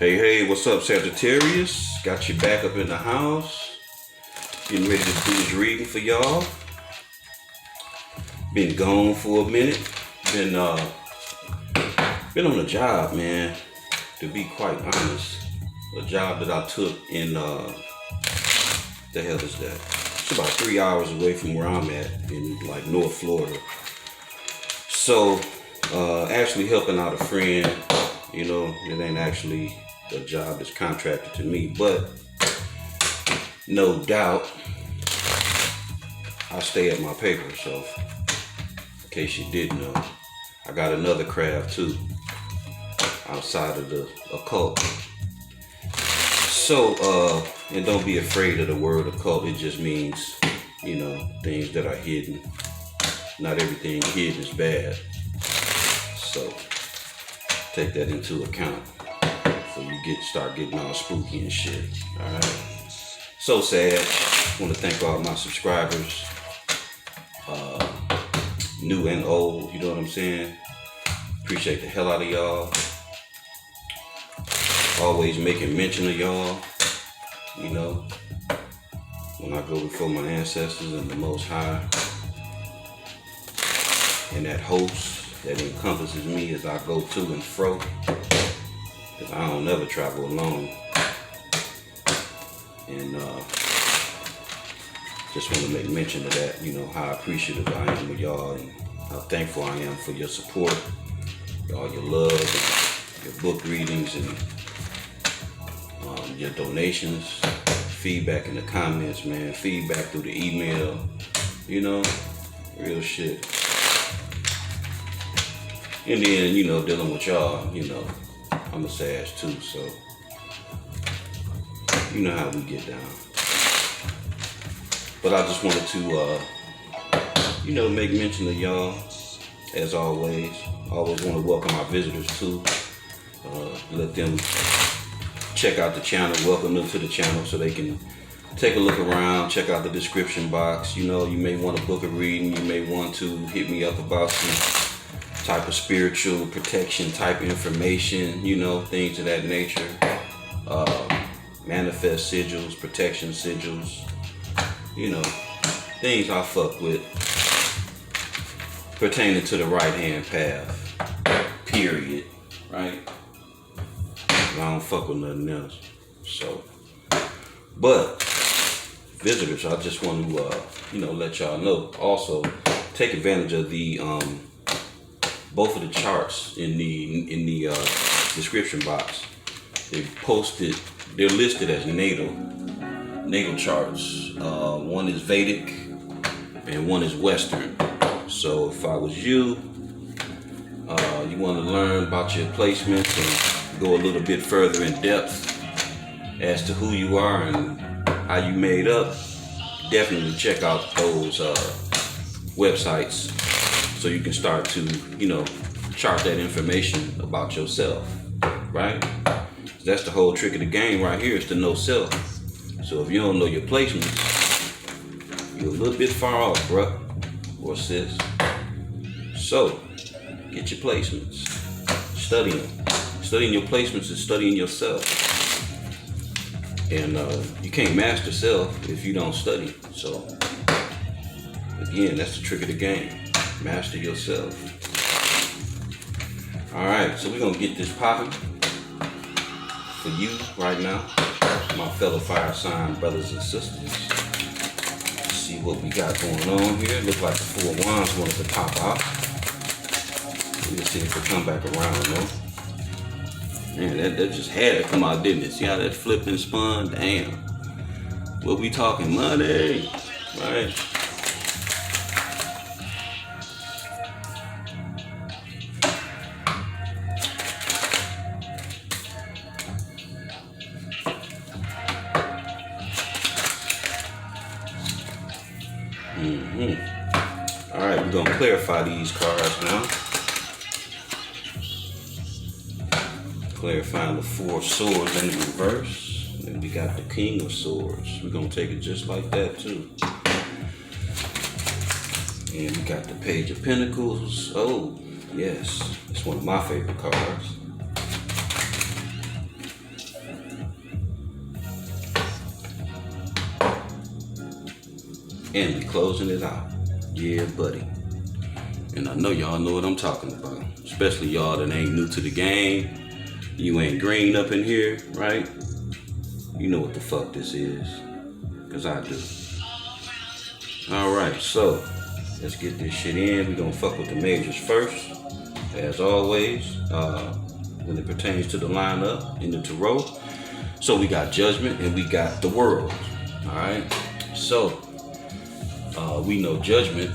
Hey, what's up, Sagittarius? Got you back up in the house. Getting ready to do this reading for y'all. Been gone for a minute. Been on a job, man. To be quite honest, a job that I took in the hell is that? It's about 3 hours away from where I'm at in like North Florida. So actually helping out a friend. You know, it ain't actually a job that's contracted to me, but no doubt I stay at my paper. So in case you didn't know, I got another craft too outside of the occult. So and don't be afraid of the word occult. It just means, you know, things that are hidden. Not everything hidden is bad. So take that into account before you start getting all spooky and shit. Alright. So sad. I want to thank all my subscribers. New and old, you know what I'm saying? Appreciate the hell out of y'all. Always making mention of y'all. You know, when I go before my ancestors and the Most High, and that host that encompasses me as I go to and fro, because I don't never travel alone. And just want to make mention of that, you know, how appreciative I am of y'all and how thankful I am for your support, all your love, and your book readings, and your donations, feedback in the comments, man, feedback through the email, you know, real shit. And then, you know, dealing with y'all, you know, I'm a Sag too, so you know how we get down. But I just wanted to, you know, make mention of y'all, as always. I always want to welcome our visitors too. Let them check out the channel, welcome them to the channel so they can take a look around, check out the description box. You know, you may want to book a reading, you may want to hit me up about some type of spiritual protection type information, you know, things of that nature. Manifest sigils, protection sigils, you know, things I fuck with pertaining to the right hand path, period, right? I don't fuck with nothing else. So, but visitors, I just want to, you know, let y'all know. Also, take advantage of the both of the charts in the description box. They're listed as natal charts. One is Vedic and one is Western. So if I was you, you want to learn about your placements and go a little bit further in depth as to who you are and how you made up, definitely check out those websites so you can start to, you know, chart that information about yourself, right? That's the whole trick of the game right here, is to know self. So if you don't know your placements, you're a little bit far off, bruh or sis. So get your placements, study them. Studying your placements is studying yourself. And you can't master self if you don't study. So again, that's the trick of the game. Master yourself. Alright, so we're going to get this popping for you right now, my fellow fire sign brothers and sisters. Let's see what we got going on here. Look like the Four of Wands wanted to pop out. Let's see if it come back around though. Man, that just had to come out, didn't it? See how that flipped and spun? Damn. What we talking? Money, right? Alright, we're going to clarify these cards now. Clarifying the Four of Swords in the reverse. And we got the King of Swords. We're going to take it just like that too. And we got the Page of Pentacles. Oh, yes. It's one of my favorite cards. And we closing it out. Yeah, buddy. And I know y'all know what I'm talking about. Especially y'all that ain't new to the game. You ain't green up in here, right? You know what the fuck this is. Because I do. Alright, so let's get this shit in. We're gonna fuck with the majors first. As always, when it pertains to the lineup in the tarot. So we got Judgment and we got the World. Alright. So we know Judgment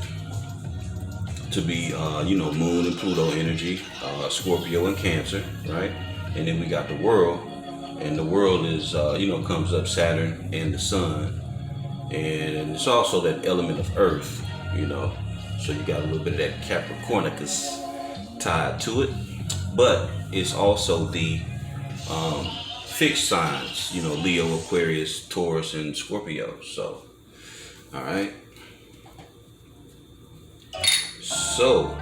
to be Moon and Pluto energy, Scorpio and Cancer, right? And then we got the World, and the World is comes up Saturn and the Sun, and it's also that element of Earth, so you got a little bit of that Capricornicus tied to it, but it's also the fixed signs, Leo, Aquarius, Taurus, and Scorpio. So all right. So,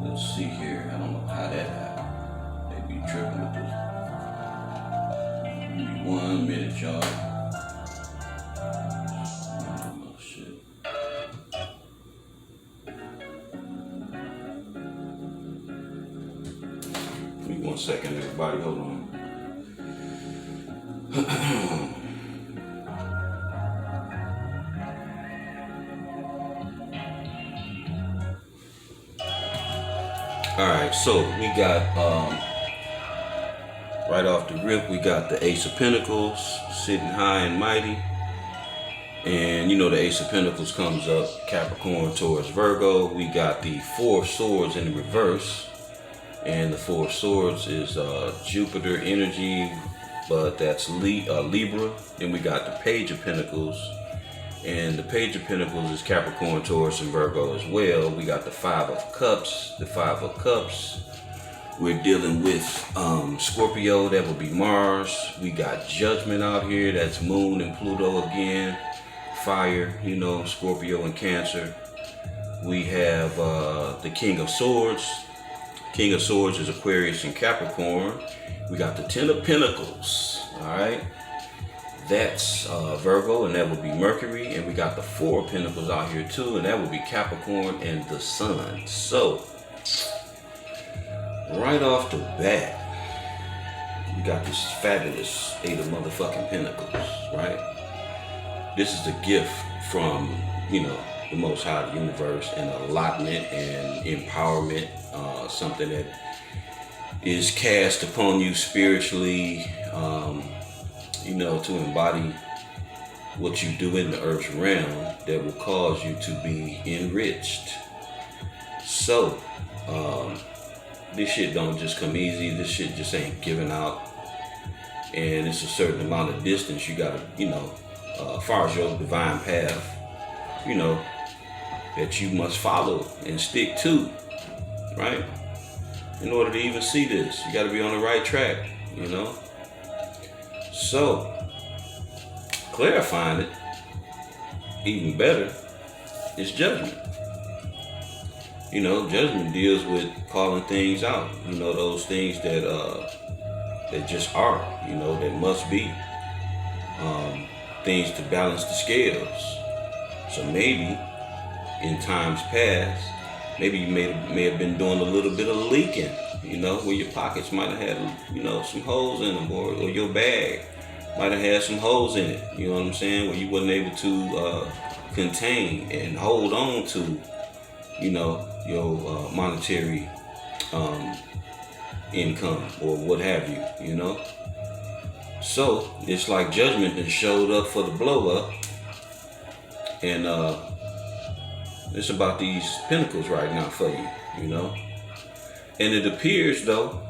let's see here. I don't know how that happened. They be tripping with this. Give me 1 minute, y'all. Oh, shit. Give me 1 second, everybody. Hold on. Alright, so we got, right off the rip, we got the Ace of Pentacles sitting high and mighty. And the Ace of Pentacles comes up Capricorn, Taurus, Virgo. We got the Four of Swords in the reverse. And the Four of Swords is Jupiter energy, but that's Libra. Then we got the Page of Pentacles. And the Page of Pentacles is Capricorn, Taurus, and Virgo as well. We got the Five of Cups. The Five of Cups, we're dealing with Scorpio. That would be Mars. We got Judgment out here. That's Moon and Pluto again. Fire, Scorpio and Cancer. We have the King of Swords. King of Swords is Aquarius and Capricorn. We got the Ten of Pentacles. All right. That's Virgo, and that would be Mercury. And we got the Four of Pentacles out here too, and that would be Capricorn and the Sun. So, right off the bat, we got this fabulous Eight of motherfucking Pentacles, right? This is a gift from, the Most High, the universe, and allotment and empowerment, something that is cast upon you spiritually, to embody what you do in the earth's realm that will cause you to be enriched. So, this shit don't just come easy. This shit just ain't given out. And it's a certain amount of distance you gotta, as far as your divine path, that you must follow and stick to, right? In order to even see this, you gotta be on the right track, So, clarifying it even better is Judgment. Judgment deals with calling things out. Those things that just are. That must be. Things to balance the scales. So maybe in times past, maybe you may have been doing a little bit of leaking. Where your pockets might have had, some holes in them, or your bag might have had some holes in it. You know what I'm saying? Where you wasn't able to contain and hold on to, your monetary income or what have you, So it's like Judgment that showed up for the blow up, and it's about these pentacles right now for you, And it appears though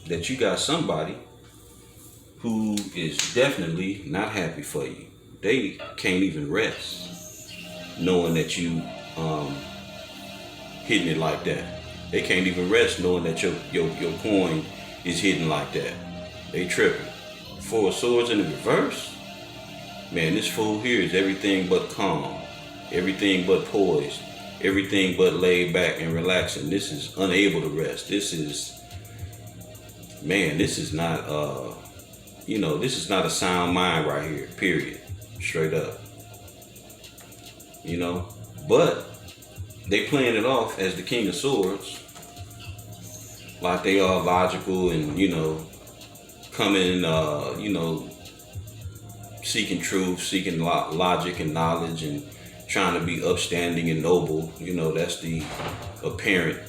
that you got somebody who is definitely not happy for you. They can't even rest knowing that you hitting it like that. They can't even rest knowing that your coin is hitting like that. They tripping. Four of Swords in the reverse. Man, this fool here is everything but calm, everything but poised, everything but laid back and relaxing. This is unable to rest. This is not this is not a sound mind right here, period. straight up. You know, but they playing it off as the King of Swords, like they are logical and, you know, coming, you know, seeking truth, seeking logic and knowledge, and trying to be upstanding and noble. You know, that's the apparent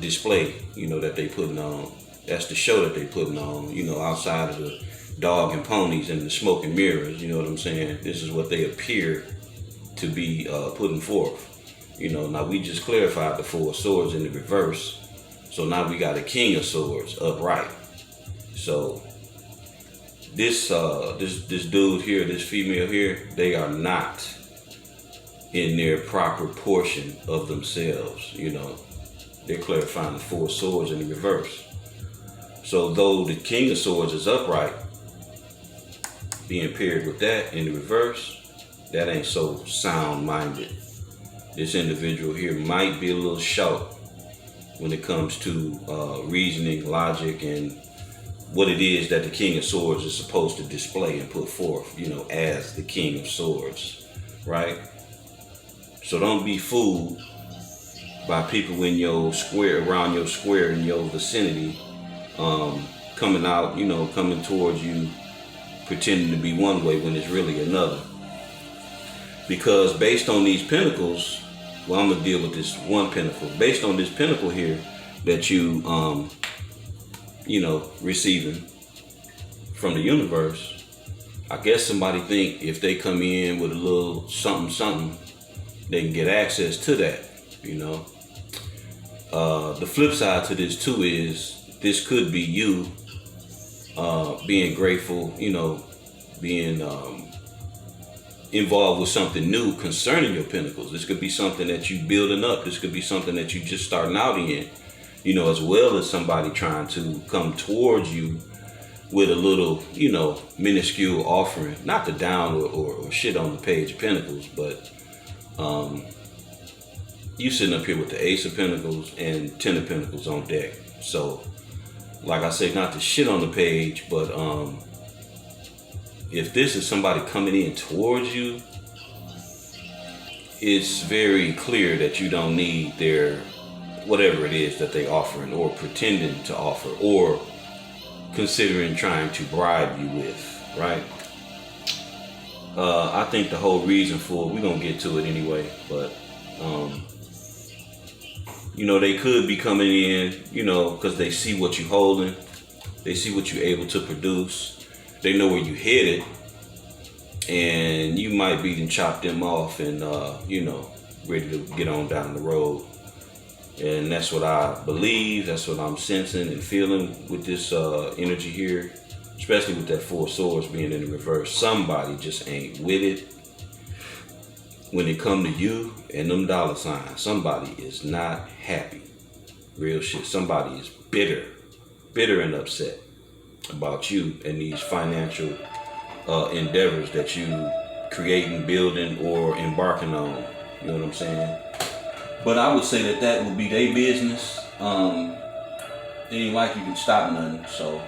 display, you know, that they putting on. That's the show that they putting on, you know, outside of the dog and ponies and the smoke and mirrors. You know what I'm saying? This is what they appear to be putting forth. You know, now we just clarified the Four of Swords in the reverse. So now we got a King of Swords upright. So this dude here, this female here, they are not in their proper portion of themselves. You know, they're clarifying the Four of Swords in the reverse. So though the King of Swords is upright, being paired with that in the reverse, that ain't so sound-minded. This individual here might be a little short when it comes to reasoning, logic, and what it is that the King of Swords is supposed to display and put forth, you know, as the King of Swords, right? So don't be fooled by people in your square, around your square, in your vicinity, coming out, you know, coming towards you, pretending to be one way when it's really another. Because based on these pentacles, well, I'm gonna deal with this one pentacle. Based on this pentacle here that you, you know, receiving from the universe, I guess somebody think if they come in with a little something, something, they can get access to that, you know. The flip side to this too is this could be you being grateful, you know, being involved with something new concerning your pentacles. This could be something that you building up. This could be something that you just starting out in, you know, as well as somebody trying to come towards you with a little, you know, minuscule offering. Not to down or shit on the Page of Pentacles, but you sitting up here with the Ace of Pentacles and Ten of Pentacles on deck. So, like I say, not to shit on the page, but if this is somebody coming in towards you, it's very clear that you don't need their, whatever it is that they offering or pretending to offer or considering trying to bribe you with, right? I think the whole reason for, we're going to get to it anyway, but, you know, they could be coming in, you know, because they see what you're holding. They see what you're able to produce. They know where you headed. And you might be and chop them off and, you know, ready to get on down the road. And that's what I believe. That's what I'm sensing and feeling with this energy here. Especially with that Four of Swords being in the reverse. Somebody just ain't with it. When it come to you and them dollar signs, somebody is not happy. Real shit. Somebody is bitter and upset about you and these financial endeavors that you creating, building, or embarking on. You know what I'm saying? But I would say that would be their business. It ain't like you can stop nothing, so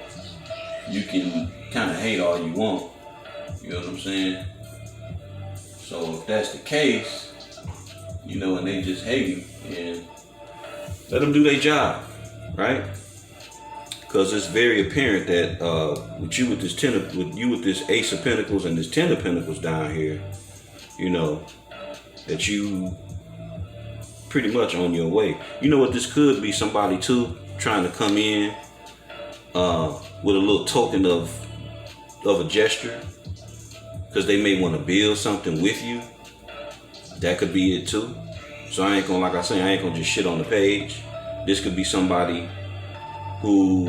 you can kind of hate all you want. You know what I'm saying? So if that's the case, you know, and they just hate you, and let them do their job, right? Because it's very apparent that with you with this Ace of Pentacles and this Ten of Pentacles down here, you know, that you pretty much on your way. You know what this could be? Somebody too trying to come in with a little token of a gesture. Because they may want to build something with you. That could be it too. So I ain't gonna, like I say, I ain't gonna just shit on the page. This could be somebody who,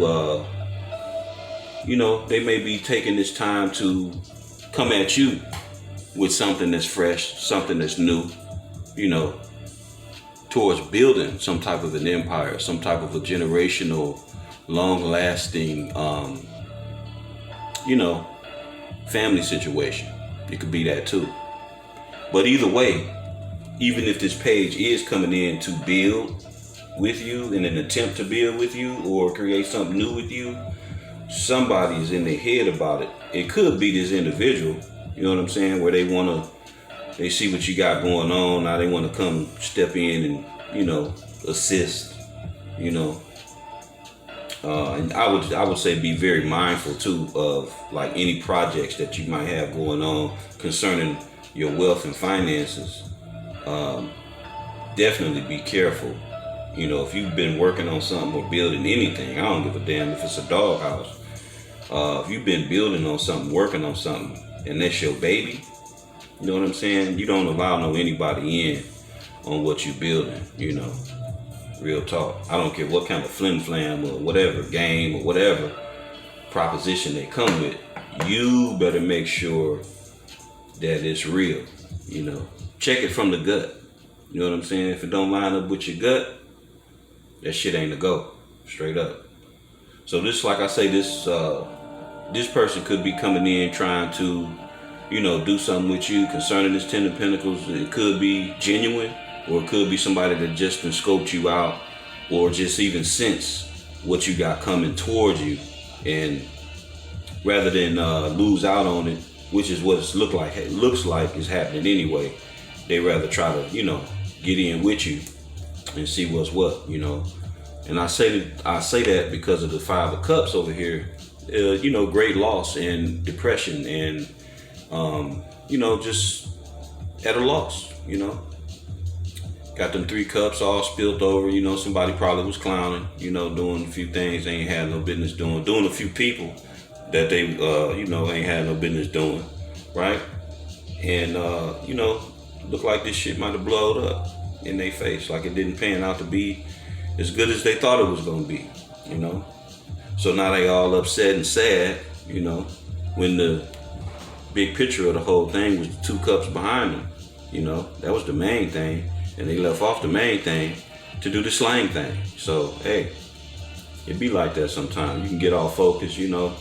you know, they may be taking this time to come at you with something that's fresh, something that's new, you know, towards building some type of an empire, some type of a generational, long-lasting, you know, family situation. It could be that too. But either way, even if this page is coming in to build with you in an attempt to build with you or create something new with you, somebody is in their head about it. It could be this individual, You know what I'm saying? Where they see what you got going on. Now they want to come step in and, you know, assist, you know. And I would say be very mindful too of like any projects that you might have going on concerning your wealth and finances. Definitely be careful. You know, if you've been working on something or building anything, I don't give a damn if it's a doghouse. If you've been building on something, working on something, and that's your baby, you know what I'm saying? You don't allow anybody in on what you building, you know. Real talk. I don't care what kind of flim flam or whatever game or whatever proposition they come with. You better make sure that it's real, you know. Check it from the gut. You know what I'm saying? If it don't line up with your gut, that shit ain't a go. Straight up. So this, like I say, this person could be coming in trying to, you know, do something with you concerning this Ten of Pentacles. It could be genuine, or it could be somebody that just been scoped you out, or just even sense what you got coming towards you, and rather than lose out on it, which is what it looks like is happening anyway, they rather try to, you know, get in with you and see what's what, you know. And I say that because of the Five of Cups over here. You know, great loss and depression and you know, just at a loss, you know. Got them 3 cups all spilled over, you know. Somebody probably was clowning, you know, doing a few things they ain't had no business doing a few people that they you know, ain't had no business doing, right? And you know, look like this shit might have blowed up in their face, like it didn't pan out to be as good as they thought it was gonna be, you know. So now they all upset and sad, you know, when the big picture of the whole thing was the 2 cups behind them, you know. That was the main thing, and they left off the main thing to do the slang thing. So hey, it be like that sometimes. You can get all focused, you know.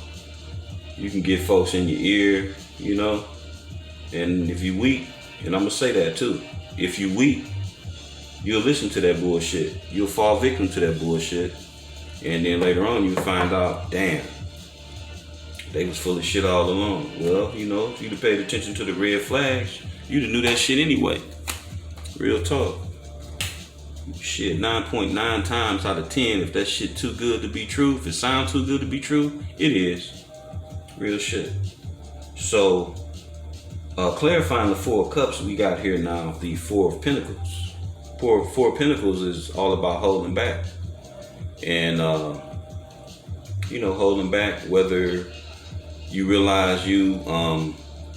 You can get folks in your ear, you know. And if you weak, and I'm gonna say that too, if you weak, you'll listen to that bullshit. You'll fall victim to that bullshit. And then later on you'll find out, damn, they was full of shit all along. Well, you know, if you'd have paid attention to the red flags, you'd have knew that shit anyway. Real talk. Shit, 9.9 times out of 10, if that shit too good to be true, if it sounds too good to be true, it is. Real shit. So, clarifying the 4 of Cups, we got here now the 4 of Pentacles. Four of Pentacles is all about holding back. And, you know, holding back, whether you realize you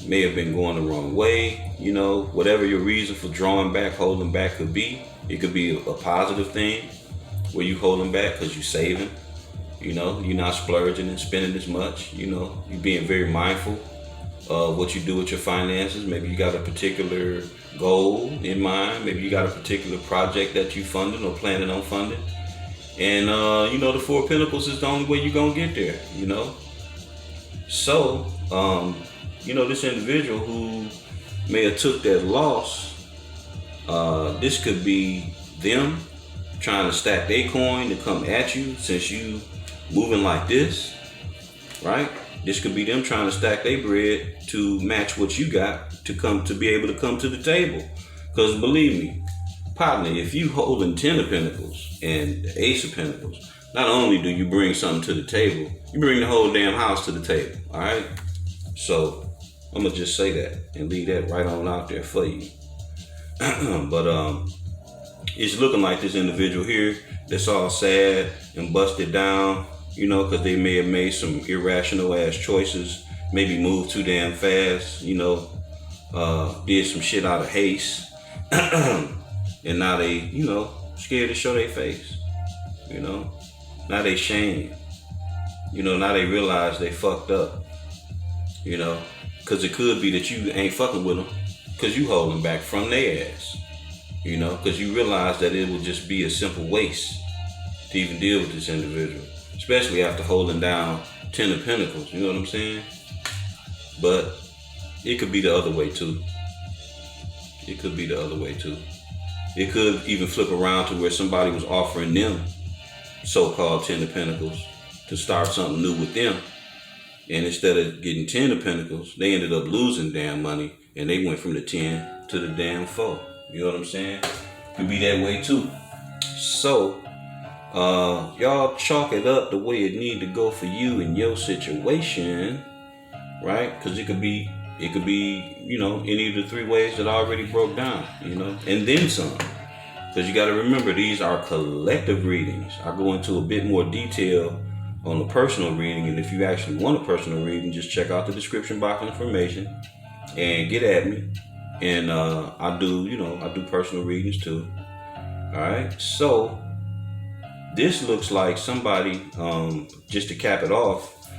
may have been going the wrong way, you know, whatever your reason for drawing back, holding back could be. It could be a positive thing where you holding back because you're saving, you know, you're not splurging and spending as much, you know, you're being very mindful of what you do with your finances. Maybe you got a particular goal in mind. Maybe you got a particular project that you funding or planning on funding. And, you know, the 4 of Pentacles is the only way you're going to get there, you know. So, you know, this individual who may have took that loss, this could be them trying to stack their coin to come at you since you moving like this, right? This could be them trying to stack their bread to match what you got to be able to come to the table. Because believe me, partner, if you holding 10 of Pentacles and the Ace of Pentacles, not only do you bring something to the table, you bring the whole damn house to the table, all right? So I'm gonna just say that and leave that right on out there for you. But it's looking like this individual here that's all sad and busted down, you know, because they may have made some irrational ass choices, maybe moved too damn fast, you know, did some shit out of haste. And now they, you know, scared to show their face, you know. Now they shame, you know, now they realize they fucked up, you know. Because it could be that you ain't fucking with them because you holding back from their ass, you know. Because you realize that it would just be a simple waste to even deal with this individual. Especially after holding down 10 of Pentacles, you know what I'm saying? But it could be the other way too. It could be the other way too. It could even flip around to where somebody was offering them so-called 10 of Pentacles to start something new with them. And instead of getting 10 of Pentacles, they ended up losing damn money, and they went from the 10 to the damn 4. You know what I'm saying? Could be that way too. So, y'all chalk it up the way it need to go for you in your situation, right? Because it could be, you know, any of the 3 ways that I already broke down, you know, and then some. Because you got to remember, these are collective readings. I go into a bit more detail on the personal reading, and if you actually want a personal reading, just check out the description box information and get at me. And I do, you know, I do personal readings too. All right, so this looks like somebody, just to cap it off,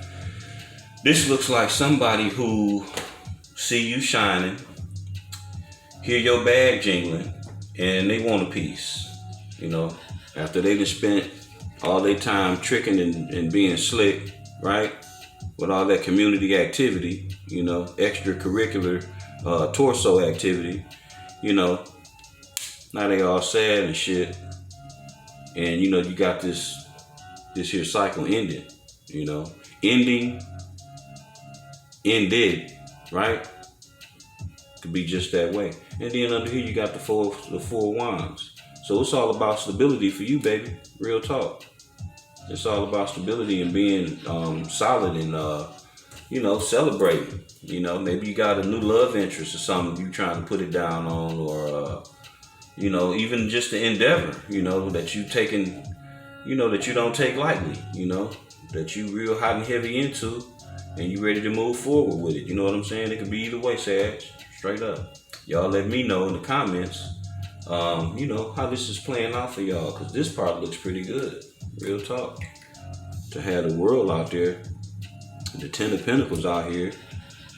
this looks like somebody who see you shining, hear your bag jingling, and they want a piece, you know, after they just spent all their time tricking and being slick, right? With all that community activity, you know, extracurricular torso activity, you know, now they all sad and shit. And, you know, you got this here cycle ending, you know, ended, right? Could be just that way. And then under here you got the four wands. So it's all about stability for you, baby. Real talk. It's all about stability and being solid and you know, celebrating. You know, maybe you got a new love interest or something you trying to put it down on, or you know, even just the endeavor, you know, that you taking, you know, that you don't take lightly, you know, that you real hot and heavy into, and you ready to move forward with it. You know what I'm saying? It could be either way, Sag. Straight up. Y'all let me know in the comments, you know, how this is playing out for y'all, because this part looks pretty good. Real talk. To have the world out there, the 10 of Pentacles out here,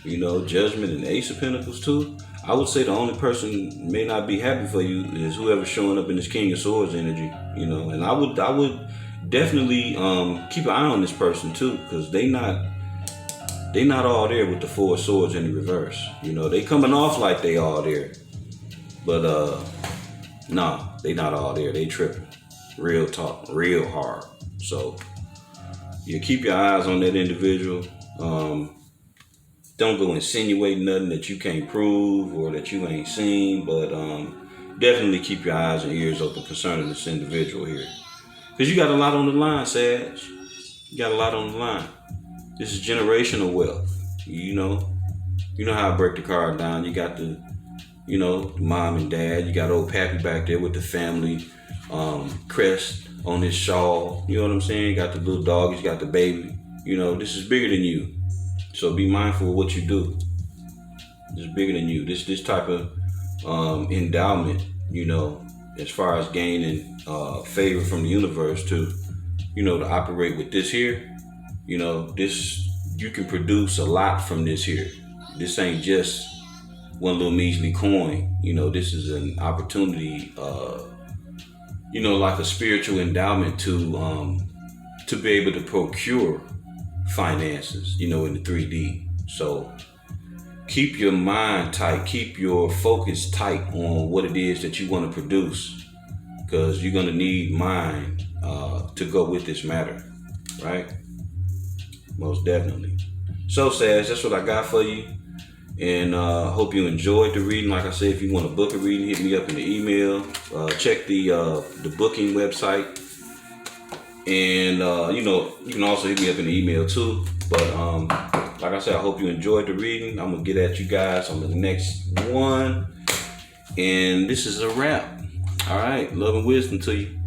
you know, Judgment and the Ace of Pentacles too. I would say the only person may not be happy for you is whoever's showing up in this King of Swords energy, you know. And I would definitely keep an eye on this person too, because they not all there with the 4 of Swords in the reverse. You know, they coming off like they all there, but nah, they not all there. They tripping. Real talk, real hard. So you keep your eyes on that individual. Don't go insinuating nothing that you can't prove or that you ain't seen, but definitely keep your eyes and ears open concerning this individual here, because you got a lot on the line, Sag. You got a lot on the line. This is generational wealth. You know how I break the card down. You got the, you know, mom and dad. You got old Pappy back there with the family crest on his shawl. You know what I'm saying? You got the little dog. He's got the baby. You know, this is bigger than you. So be mindful of what you do. This is bigger than you. This type of endowment, you know, as far as gaining favor from the universe to, you know, to operate with this here. You know, this, you can produce a lot from this here. This ain't just one little measly coin. You know, this is an opportunity, you know, like a spiritual endowment to be able to procure finances, you know, in the 3D. So keep your mind tight, keep your focus tight on what it is that you want to produce, because you're going to need mind to go with this matter, right? Most definitely. So, Sag, that's what I got for you. And hope you enjoyed the reading. Like I said, if you want to book a reading, hit me up in the email. Check the booking website. And, you know, you can also hit me up in the email too. But like I said, I hope you enjoyed the reading. I'm going to get at you guys on the next one. And this is a wrap. All right. Love and wisdom to you.